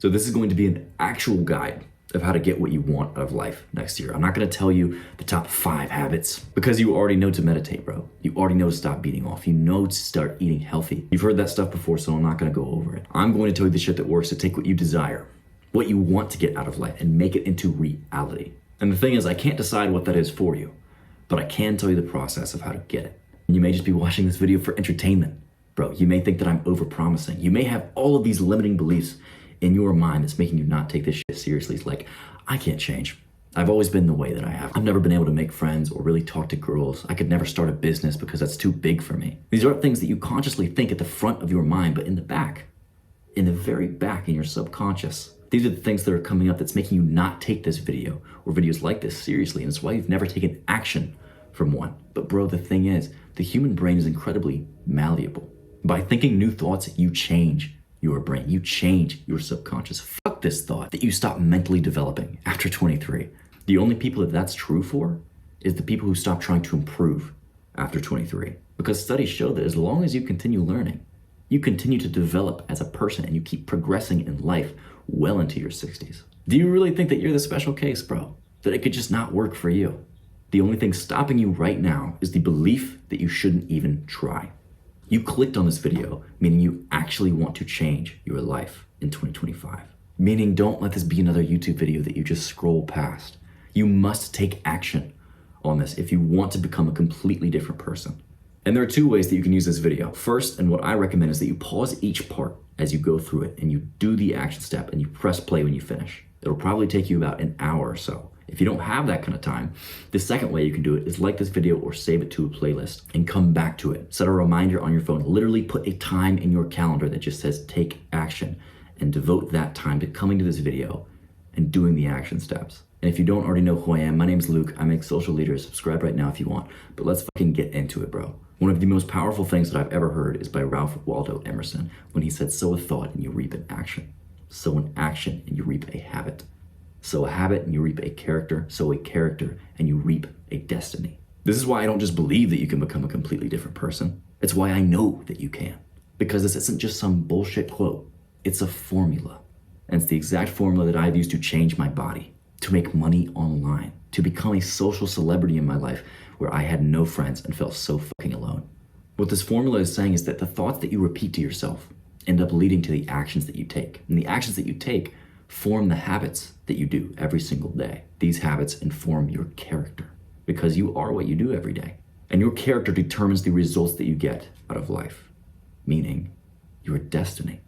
So this is going to be an actual guide of how to get what you want out of life next year. I'm not gonna tell you the top 5 habits because you already know to meditate, bro. You already know to stop beating off. You know to start eating healthy. You've heard that stuff before, so I'm not gonna go over it. I'm going to tell you the shit that works to take what you desire, what you want to get out of life, and make it into reality. And the thing is, I can't decide what that is for you, but I can tell you the process of how to get it. And you may just be watching this video for entertainment. Bro, you may think that I'm over-promising. You may have all of these limiting beliefs in your mind that's making you not take this shit seriously. It's like, I can't change. I've always been the way that I have. I've never been able to make friends or really talk to girls. I could never start a business because that's too big for me. These aren't things that you consciously think at the front of your mind, but in the back, in the very back in your subconscious. These are the things that are coming up that's making you not take this video or videos like this seriously, and it's why you've never taken action from one. But bro, the thing is, the human brain is incredibly malleable. By thinking new thoughts, you change your brain, you change your subconscious. Fuck this thought that you stop mentally developing after 23. The only people that that's true for is the people who stop trying to improve after 23. Because studies show that as long as you continue learning, you continue to develop as a person and you keep progressing in life well into your 60s. Do you really think that you're the special case, bro? That it could just not work for you? The only thing stopping you right now is the belief that you shouldn't even try. You clicked on this video, meaning you actually want to change your life in 2025. Meaning don't let this be another YouTube video that you just scroll past. You must take action on this if you want to become a completely different person. And there are 2 ways that you can use this video. First, and what I recommend, is that you pause each part as you go through it and you do the action step and you press play when you finish. It'll probably take you about an hour or so. If you don't have that kind of time, the second way you can do it is like this video or save it to a playlist and come back to it. Set a reminder on your phone. Literally put a time in your calendar that just says take action and devote that time to coming to this video and doing the action steps. And if you don't already know who I am, my name's Luke. I make social leaders. Subscribe right now if you want. But let's fucking get into it, bro. One of the most powerful things that I've ever heard is by Ralph Waldo Emerson when he said, sow a thought and you reap an action. Sow an action and you reap a habit. Sow a habit and you reap a character. Sow a character and you reap a destiny. This is why I don't just believe that you can become a completely different person. It's why I know that you can. Because this isn't just some bullshit quote. It's a formula. And it's the exact formula that I've used to change my body, to make money online, to become a social celebrity in my life where I had no friends and felt so fucking alone. What this formula is saying is that the thoughts that you repeat to yourself end up leading to the actions that you take. And the actions that you take form the habits that you do every single day. These habits inform your character because you are what you do every day. And your character determines the results that you get out of life, meaning your destiny.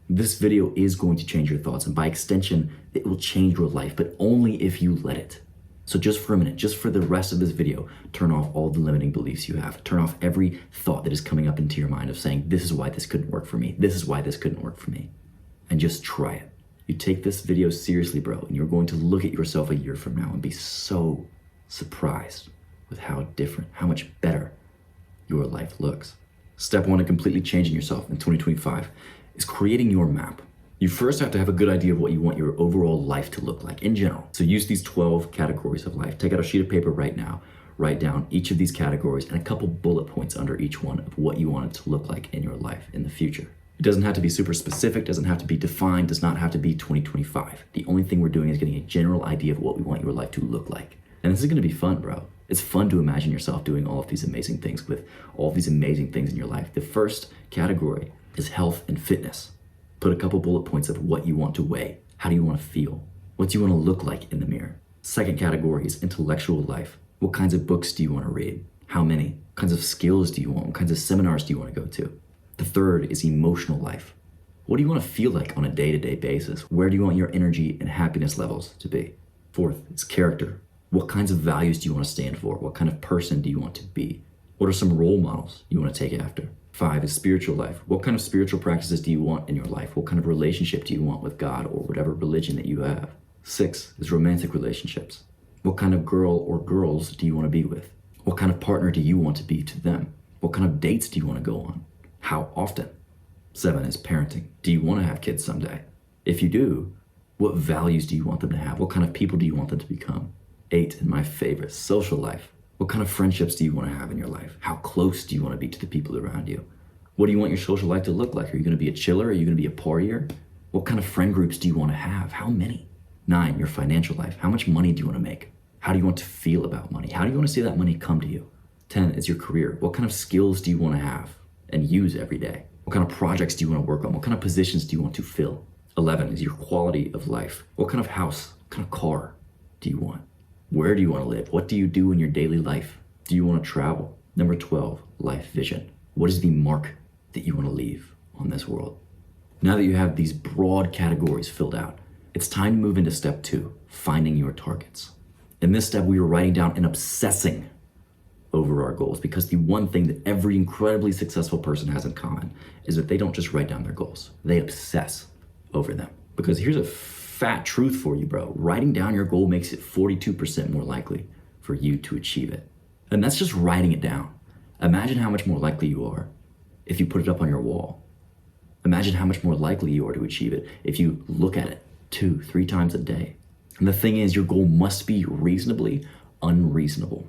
This video is going to change your thoughts, and by extension, it will change your life, but only if you let it. So just for a minute, just for the rest of this video, turn off all the limiting beliefs you have. Turn off every thought that is coming up into your mind of saying, this is why this couldn't work for me. This is why this couldn't work for me. And just try it. You take this video seriously, bro, and you're going to look at yourself a year from now and be so surprised with how different, how much better your life looks. Step 1 in completely changing yourself in 2025 is creating your map. You first have to have a good idea of what you want your overall life to look like in general. So use these 12 categories of life. Take out a sheet of paper right now, write down each of these categories and a couple bullet points under each one of what you want it to look like in your life in the future. It doesn't have to be super specific, doesn't have to be defined, does not have to be 2025. The only thing we're doing is getting a general idea of what we want your life to look like. And this is gonna be fun, bro. It's fun to imagine yourself doing all of these amazing things with all of these amazing things in your life. The first category is health and fitness. Put a couple bullet points of what you want to weigh. How do you want to feel? What do you want to look like in the mirror? Second category is intellectual life. What kinds of books do you want to read? How many? What kinds of skills do you want? What kinds of seminars do you want to go to? The third is emotional life. What do you want to feel like on a day-to-day basis? Where do you want your energy and happiness levels to be? Fourth is character. What kinds of values do you want to stand for? What kind of person do you want to be? What are some role models you want to take after? 5 is spiritual life. What kind of spiritual practices do you want in your life? What kind of relationship do you want with God or whatever religion that you have? 6 is romantic relationships. What kind of girl or girls do you want to be with? What kind of partner do you want to be to them? What kind of dates do you want to go on? How often? 7 is parenting. Do you want to have kids someday? If you do, what values do you want them to have? What kind of people do you want them to become? 8, and my favorite, social life. What kind of friendships do you want to have in your life? How close do you want to be to the people around you? What do you want your social life to look like? Are you going to be a chiller? Are you going to be a partier? What kind of friend groups do you want to have? How many? 9, your financial life. How much money do you want to make? How do you want to feel about money? How do you want to see that money come to you? 10 is your career. What kind of skills do you want to have and use every day? What kind of projects do you want to work on? What kind of positions do you want to fill? 11 is your quality of life. What kind of house, what kind of car do you want? Where do you want to live? What do you do in your daily life? Do you want to travel? Number 12, life vision. What is the mark that you want to leave on this world? Now that you have these broad categories filled out, it's time to move into step 2, finding your targets. In this step, we are writing down and obsessing over our goals, because the one thing that every incredibly successful person has in common is that they don't just write down their goals, they obsess over them. Because here's a fat truth for you, bro. Writing down your goal makes it 42% more likely for you to achieve it. And that's just writing it down. Imagine how much more likely you are if you put it up on your wall. Imagine how much more likely you are to achieve it if you look at it 2-3 times a day. And the thing is, your goal must be reasonably unreasonable.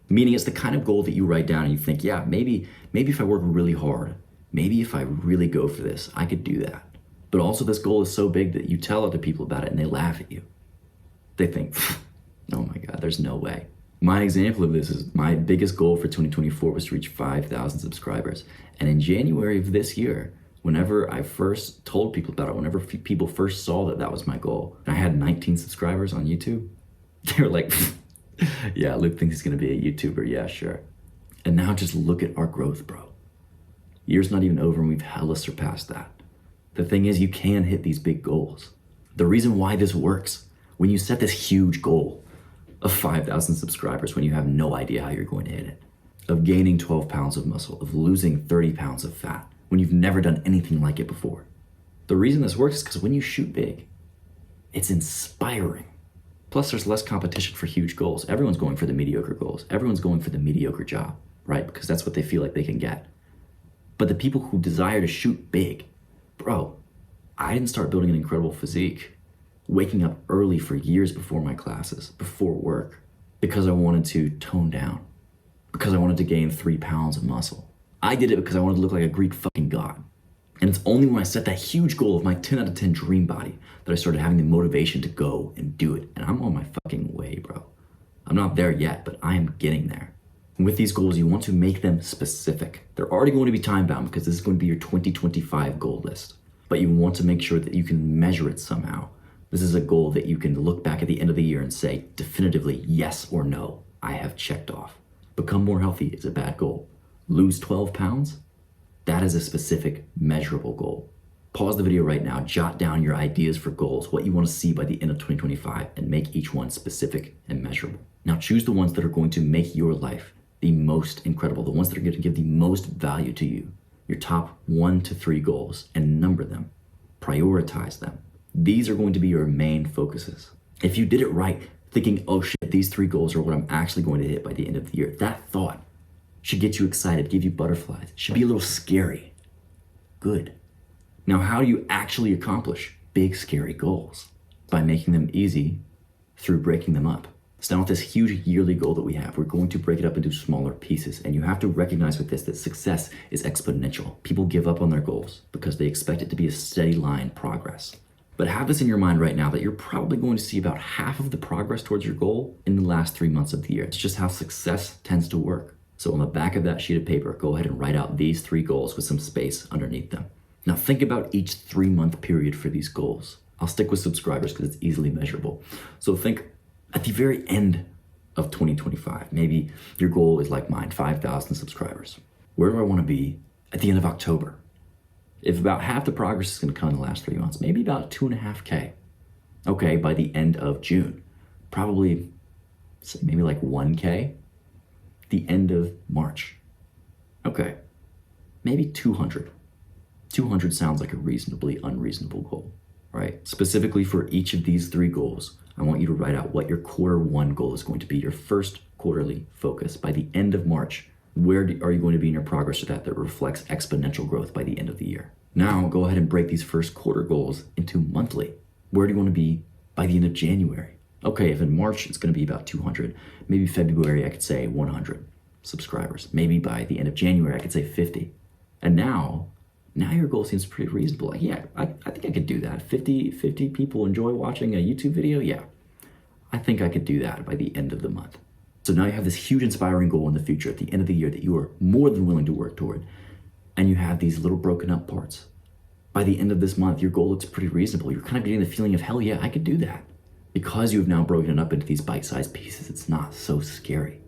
Meaning it's the kind of goal that you write down and you think, yeah, maybe if I work really hard, maybe if I really go for this, I could do that. But also this goal is so big that you tell other people about it and they laugh at you. They think, oh my God, there's no way. My example of this is my biggest goal for 2024 was to reach 5,000 subscribers. And in January of this year, whenever I first told people about it, whenever people first saw that that was my goal, and I had 19 subscribers on YouTube, they were like, yeah, Luke thinks he's gonna be a YouTuber, yeah, sure. And now just look at our growth, bro. Year's not even over and we've hella surpassed that. The thing is, you can hit these big goals. The reason why this works, when you set this huge goal of 5,000 subscribers, when you have no idea how you're going to hit it, of gaining 12 pounds of muscle, of losing 30 pounds of fat, when you've never done anything like it before. The reason this works is because when you shoot big, it's inspiring. Plus, there's less competition for huge goals. Everyone's going for the mediocre goals. Everyone's going for the mediocre job, right? Because that's what they feel like they can get. But the people who desire to shoot big, bro, I didn't start building an incredible physique, waking up early for years before my classes, before work, because I wanted to tone down, because I wanted to gain 3 pounds of muscle. I did it because I wanted to look like a Greek fucking god. And it's only when I set that huge goal of my 10 out of 10 dream body that I started having the motivation to go and do it. And I'm on my fucking way, bro. I'm not there yet, but I am getting there. And with these goals, you want to make them specific. They're already going to be time bound because this is going to be your 2025 goal list. But you want to make sure that you can measure it somehow. This is a goal that you can look back at the end of the year and say definitively yes or no, I have checked off. Become more healthy is a bad goal. Lose 12 pounds? That is a specific, measurable goal. Pause the video right now, jot down your ideas for goals, what you want to see by the end of 2025, and make each one specific and measurable. Now choose the ones that are going to make your life the most incredible, the ones that are going to give the most value to you. Your top 1 to 3 goals, and number them. Prioritize them. These are going to be your main focuses. If you did it right, thinking, oh shit, these 3 goals are what I'm actually going to hit by the end of the year, that thought should get you excited, give you butterflies, should be a little scary. Good. Now, how do you actually accomplish big, scary goals? By making them easy through breaking them up. So now with this huge yearly goal that we have, we're going to break it up into smaller pieces. And you have to recognize with this that success is exponential. People give up on their goals because they expect it to be a steady line progress. But have this in your mind right now that you're probably going to see about half of the progress towards your goal in the last 3 months of the year. It's just how success tends to work. So on the back of that sheet of paper, go ahead and write out these 3 goals with some space underneath them. Now think about each 3-month period for these goals. I'll stick with subscribers because it's easily measurable. So think at the very end of 2025, maybe your goal is like mine, 5,000 subscribers. Where do I want to be at the end of October? If about half the progress is going to come in the last 3 months, maybe about 2.5K. Okay, by the end of June, probably say maybe like 1K. The end of March. Okay, maybe 200. 200 sounds like a reasonably unreasonable goal, right? Specifically for each of these 3 goals, I want you to write out what your Q1 goal is going to be, your first quarterly focus. By the end of March, where are you going to be in your progress to that reflects exponential growth by the end of the year? Now, go ahead and break these first quarter goals into monthly. Where do you want to be by the end of January? Okay, if in March it's going to be about 200, maybe February I could say 100 subscribers. Maybe by the end of January I could say 50. And now, Now your goal seems pretty reasonable. Like, yeah, I think I could do that. 50 people enjoy watching a YouTube video? Yeah, I think I could do that by the end of the month. So now you have this huge inspiring goal in the future at the end of the year that you are more than willing to work toward. And you have these little broken up parts. By the end of this month, your goal looks pretty reasonable. You're kind of getting the feeling of, hell yeah, I could do that. Because you have now broken it up into these bite-sized pieces, it's not so scary.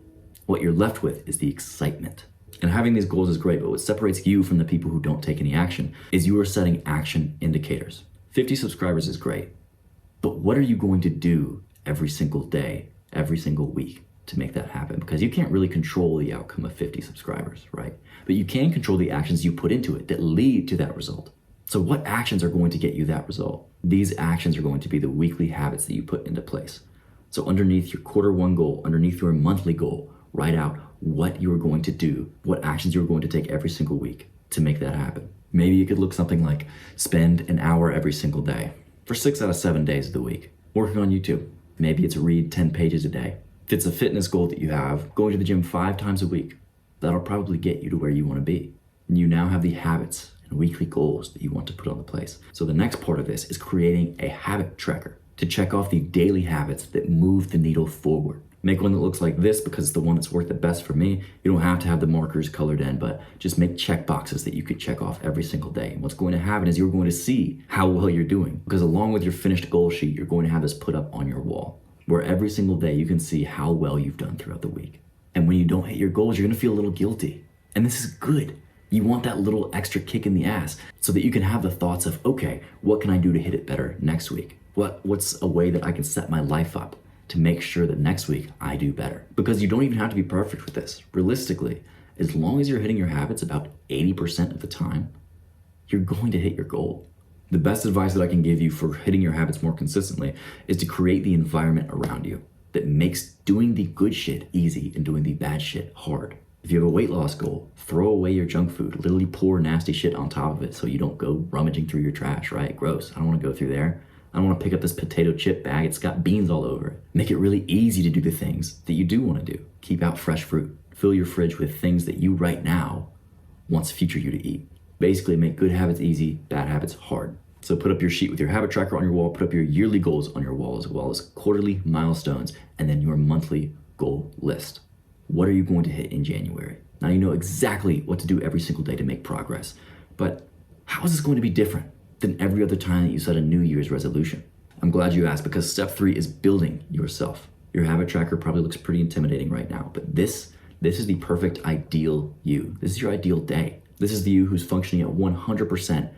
What you're left with is the excitement. And having these goals is great, but what separates you from the people who don't take any action is you are setting action indicators. 50 subscribers is great, but what are you going to do every single day, every single week to make that happen? Because you can't really control the outcome of 50 subscribers, right? But you can control the actions you put into it that lead to that result. So what actions are going to get you that result? These actions are going to be the weekly habits that you put into place. So underneath your Q1 goal, underneath your monthly goal, write out what you're going to do, what actions you're going to take every single week to make that happen. Maybe it could look something like spend an hour every single day for 6 out of 7 days of the week, working on YouTube. Maybe it's read 10 pages a day. If it's a fitness goal that you have, going to the gym 5 times a week, that'll probably get you to where you want to be. And you now have the habits and weekly goals that you want to put on the place. So the next part of this is creating a habit tracker to check off the daily habits that move the needle forward. Make one that looks like this because it's the one that's worked the best for me. You don't have to have the markers colored in, but just make check boxes that you could check off every single day. And what's going to happen is you're going to see how well you're doing, because along with your finished goal sheet, you're going to have this put up on your wall where every single day you can see how well you've done throughout the week. And when you don't hit your goals, you're going to feel a little guilty. And this is good. You want that little extra kick in the ass so that you can have the thoughts of, okay, what can I do to hit it better next week? What's a way that I can set my life up to make sure that next week I do better? Because you don't even have to be perfect with this. Realistically, as long as you're hitting your habits about 80% of the time, you're going to hit your goal. The best advice that I can give you for hitting your habits more consistently is to create the environment around you that makes doing the good shit easy and doing the bad shit hard. If you have a weight loss goal, throw away your junk food, literally pour nasty shit on top of it so you don't go rummaging through your trash, right? Gross, I don't wanna go through there. I don't wanna pick up this potato chip bag, it's got beans all over it. Make it really easy to do the things that you do wanna do. Keep out fresh fruit. Fill your fridge with things that you right now wants future you to eat. Basically make good habits easy, bad habits hard. So put up your sheet with your habit tracker on your wall, put up your yearly goals on your wall, as well as quarterly milestones, and then your monthly goal list. What are you going to hit in January? Now you know exactly what to do every single day to make progress, but how is this going to be different than every other time that you set a New Year's resolution? I'm glad you asked, because step 3 is building yourself. Your habit tracker probably looks pretty intimidating right now, but this is the perfect ideal you. This is your ideal day. This is the you who's functioning at 100%,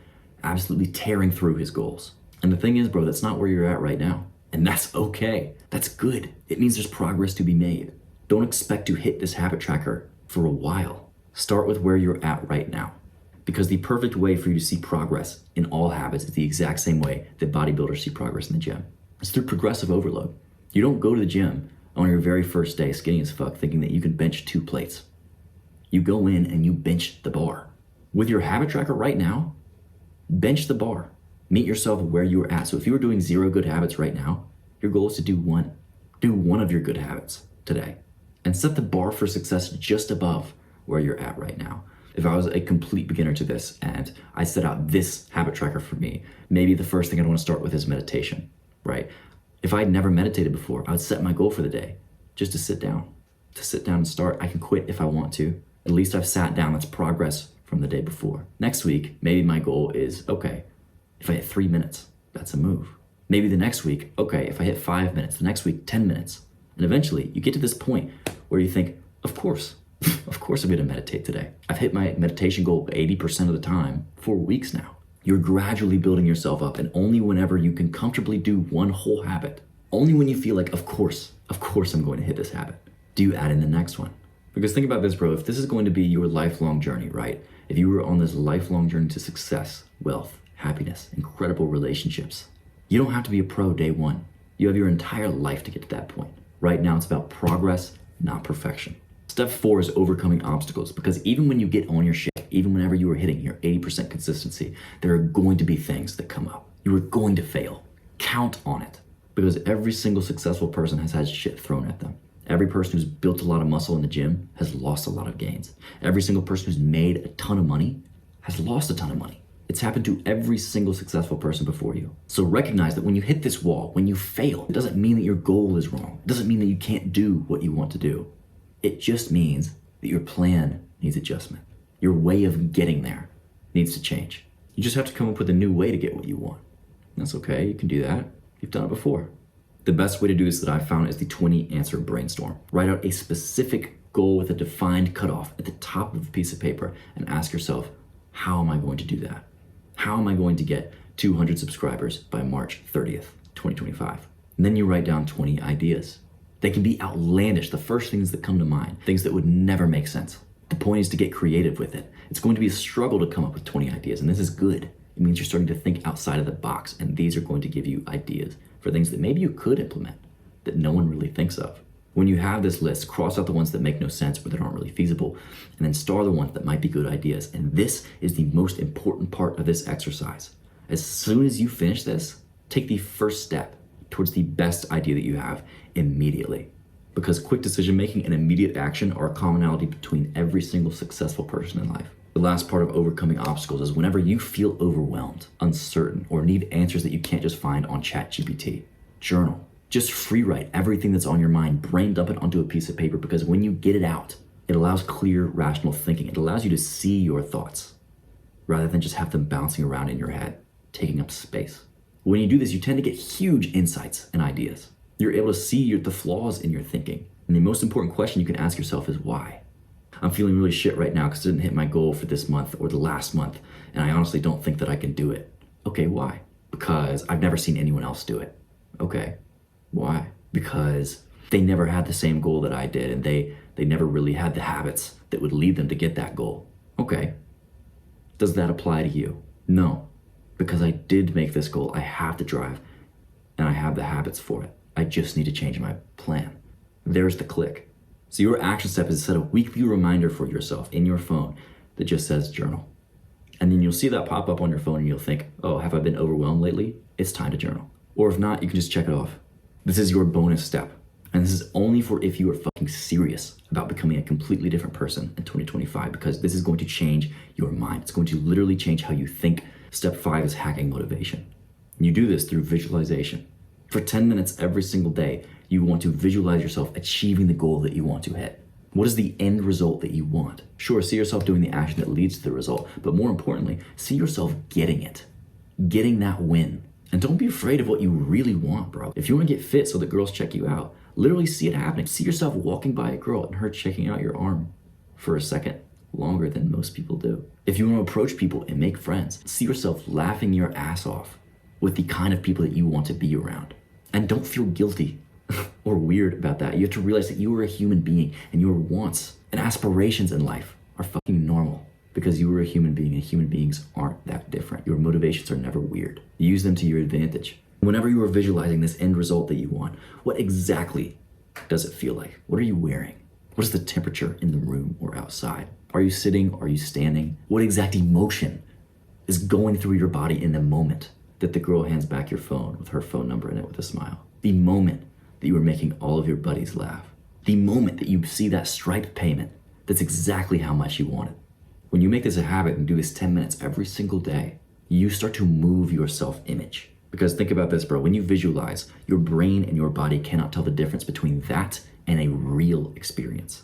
absolutely tearing through his goals. And the thing is, bro, that's not where you're at right now. And that's okay. That's good. It means there's progress to be made. Don't expect to hit this habit tracker for a while. Start with where you're at right now. Because the perfect way for you to see progress in all habits is the exact same way that bodybuilders see progress in the gym. It's through progressive overload. You don't go to the gym on your very first day skinny as fuck thinking that you can bench 2 plates. You go in and you bench the bar. With your habit tracker right now, bench the bar. Meet yourself where you are at. So if you were doing 0 good habits right now, your goal is to do 1. Do 1 of your good habits today. And set the bar for success just above where you're at right now. If I was a complete beginner to this and I set out this habit tracker for me, maybe the first thing I'd want to start with is meditation, right? If I'd never meditated before, I would set my goal for the day just to sit down and start. I can quit if I want to. At least I've sat down. That's progress from the day before. Next week, maybe my goal is, okay, if I hit 3 minutes, that's a move. Maybe the next week, okay, if I hit 5 minutes, the next week, 10 minutes. And eventually you get to this point where you think, of course I'm gonna meditate today. I've hit my meditation goal 80% of the time for weeks now. You're gradually building yourself up, and only whenever you can comfortably do 1 whole habit, only when you feel like, of course I'm going to hit this habit, do you add in the next one. Because think about this, bro, if this is going to be your lifelong journey, right? If you were on this lifelong journey to success, wealth, happiness, incredible relationships, you don't have to be a pro day 1. You have your entire life to get to that point. Right now it's about progress, not perfection. Step 4 is overcoming obstacles, because even when you get on your shit, even whenever you are hitting your 80% consistency, there are going to be things that come up. You are going to fail. Count on it, because every single successful person has had shit thrown at them. Every person who's built a lot of muscle in the gym has lost a lot of gains. Every single person who's made a ton of money has lost a ton of money. It's happened to every single successful person before you. So recognize that when you hit this wall, when you fail, it doesn't mean that your goal is wrong. It doesn't mean that you can't do what you want to do. It just means that your plan needs adjustment. Your way of getting there needs to change. You just have to come up with a new way to get what you want. That's okay, you can do that. You've done it before. The best way to do this that I've found is the 20 answer brainstorm. Write out a specific goal with a defined cutoff at the top of a piece of paper and ask yourself, how am I going to do that? How am I going to get 200 subscribers by March 30th, 2025? And then you write down 20 ideas. They can be outlandish, the first things that come to mind, things that would never make sense. The point is to get creative with it. It's going to be a struggle to come up with 20 ideas, and this is good. It means you're starting to think outside of the box, and these are going to give you ideas for things that maybe you could implement that no one really thinks of. When you have this list, cross out the ones that make no sense or that aren't really feasible, and then star the ones that might be good ideas. And this is the most important part of this exercise. As soon as you finish this, take the first step towards the best idea that you have immediately. Because quick decision making and immediate action are a commonality between every single successful person in life. The last part of overcoming obstacles is whenever you feel overwhelmed, uncertain, or need answers that you can't just find on ChatGPT, journal. Just free write everything that's on your mind, brain dump it onto a piece of paper, because when you get it out, it allows clear, rational thinking. It allows you to see your thoughts rather than just have them bouncing around in your head, taking up space. When you do this, you tend to get huge insights and ideas. You're able to see the flaws in your thinking. And the most important question you can ask yourself is why? I'm feeling really shit right now because I didn't hit my goal for this month or the last month, and I honestly don't think that I can do it. Okay, why? Because I've never seen anyone else do it. Okay. Why? Because they never had the same goal that I did, and they never really had the habits that would lead them to get that goal. Okay. Does that apply to you? No. Because I did make this goal, I have the drive, and I have the habits for it. I just need to change my plan. There's the click. So your action step is to set a weekly reminder for yourself in your phone that just says journal. And then you'll see that pop up on your phone and you'll think, oh, have I been overwhelmed lately? It's time to journal. Or if not, you can just check it off. This is your bonus step. And this is only for if you are fucking serious about becoming a completely different person in 2025, because this is going to change your mind. It's going to literally change how you think. Step 5 is hacking motivation. And you do this through visualization. For 10 minutes every single day, you want to visualize yourself achieving the goal that you want to hit. What is the end result that you want? Sure, see yourself doing the action that leads to the result, but more importantly, see yourself getting it, getting that win. And don't be afraid of what you really want, bro. If you want to get fit so that girls check you out, literally see it happening. See yourself walking by a girl and her checking out your arm for a second longer than most people do. If you want to approach people and make friends, see yourself laughing your ass off with the kind of people that you want to be around. And don't feel guilty or weird about that. You have to realize that you are a human being and your wants and aspirations in life are fucking normal because you are a human being and human beings aren't that different. Your motivations are never weird. Use them to your advantage. Whenever you are visualizing this end result that you want, what exactly does it feel like? What are you wearing? What is the temperature in the room or outside? Are you sitting? Are you standing? What exact emotion is going through your body in the moment that the girl hands back your phone with her phone number in it with a smile? The moment that you are making all of your buddies laugh. The moment that you see that striped payment, that's exactly how much you want it. When you make this a habit and do this 10 minutes every single day, you start to move your self-image. Because think about this, bro, when you visualize, your brain and your body cannot tell the difference between that and a real experience.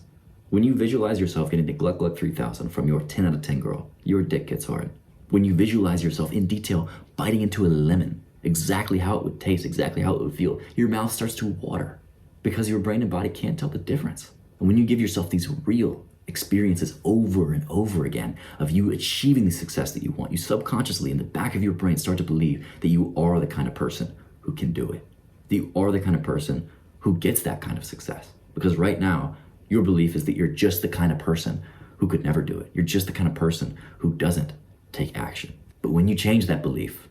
When you visualize yourself getting the Gluck Gluck 3000 from your 10 out of 10 girl, your dick gets hard. When you visualize yourself in detail biting into a lemon, exactly how it would taste, exactly how it would feel, your mouth starts to water because your brain and body can't tell the difference. And when you give yourself these real experiences over and over again of you achieving the success that you want, you subconsciously in the back of your brain start to believe that you are the kind of person who can do it. That you are the kind of person who gets that kind of success. Because right now, your belief is that you're just the kind of person who could never do it. You're just the kind of person who doesn't take action. But when you change that belief,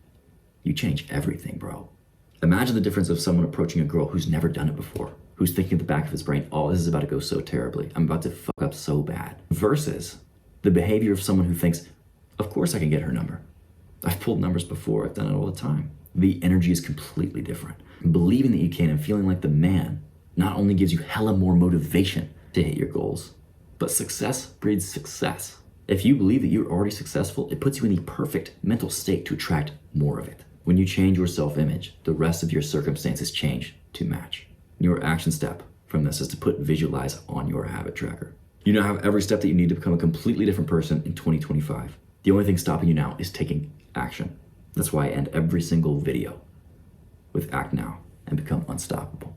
you change everything, bro. Imagine the difference of someone approaching a girl who's never done it before, who's thinking at the back of his brain, oh, this is about to go so terribly. I'm about to fuck up so bad. Versus the behavior of someone who thinks, of course I can get her number. I've pulled numbers before, I've done it all the time. The energy is completely different. And believing that you can and feeling like the man not only gives you hella more motivation to hit your goals, but success breeds success. If you believe that you're already successful, it puts you in the perfect mental state to attract more of it. When you change your self-image, the rest of your circumstances change to match. Your action step from this is to put visualize on your habit tracker. You now have every step that you need to become a completely different person in 2025. The only thing stopping you now is taking action. That's why I end every single video with act now and become unstoppable.